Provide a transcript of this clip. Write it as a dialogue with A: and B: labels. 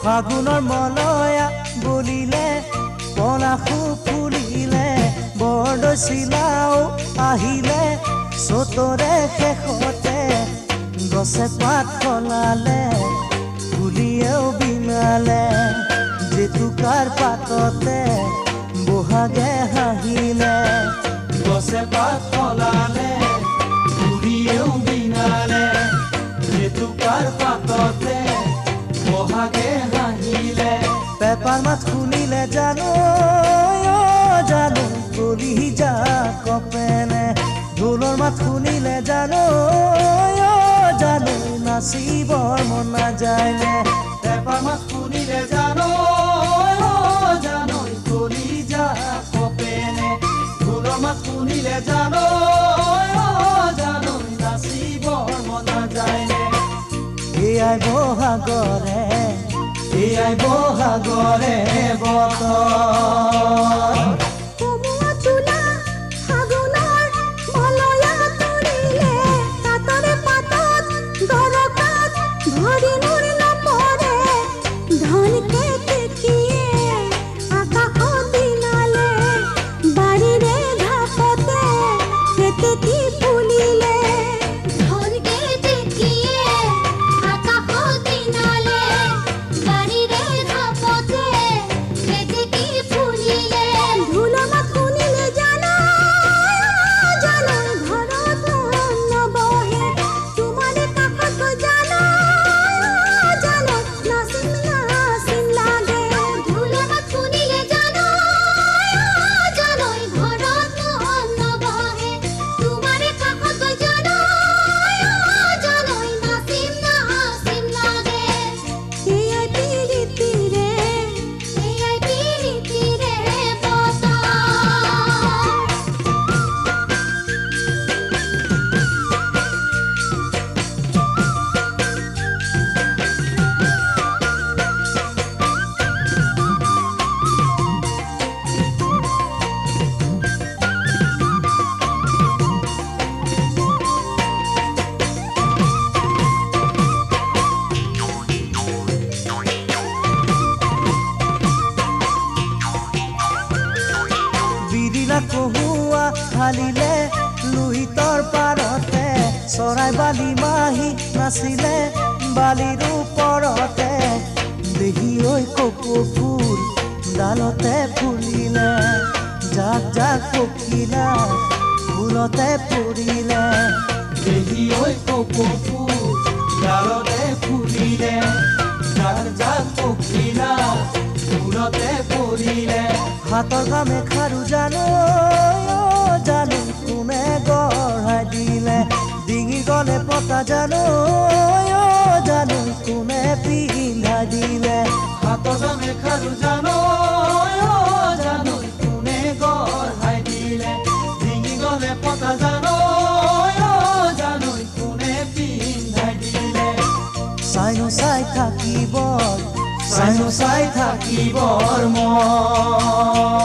A: ফাগুনৰ মলয়া বলিলে পলাশু ফুলিলে বৰদৈচিলাও আহিলে চতৰে শেষতে গছে পাত সলালে ফুলিয়েও বিঙালে জেতুকাৰ পাততে বহাগে হাঁহিলে গছে পাত সলালে ফুলিয়েও বিঙালে জেতুকাৰ পাততে বহাগে হাঁহিলে পেপাৰ মাত শুনিলে জানো জানো কলি যা কপেনে ঢোলৰ মাত শুনিলে জানো জানো নাচিবৰ মন নাযায়নে পেপাৰ মাত শুনিলে জানো জানো কলি যা কপেনে ঢোলৰ মাত শুনিলে জানো জানো নাচিবৰ মন নাযায়নে এয়াই বহাগৰে বতৰ কহুৱা হালিলে লুহিতৰ পাৰতে চৰাই বালি মাহি নাচিলে বালিৰ ওপৰতে দেহি ঐ কপৌ ফুল ডালতে ফুলিলে জাক জাক পখিলা ফুলতে পৰিলে দেহি ঐ কপৌ ফুল ডালতে ফুলিলে জাক জাক পখিলা ফুলতে পৰিলে হাতৰ কামে খাৰু জানো জানো কোনে গঢ়াই দিলে ডিঙি গলে পতা জানো জানো কোনে পিন্ধাই দিলে হাতৰ কামে খাৰু জানো জানো কোনে গঢ়াই দিলে ডিঙি গলে পতা জানো জানো কোনে পিন্ধাই দিলে চাইনো চাই থাকিবৰ মন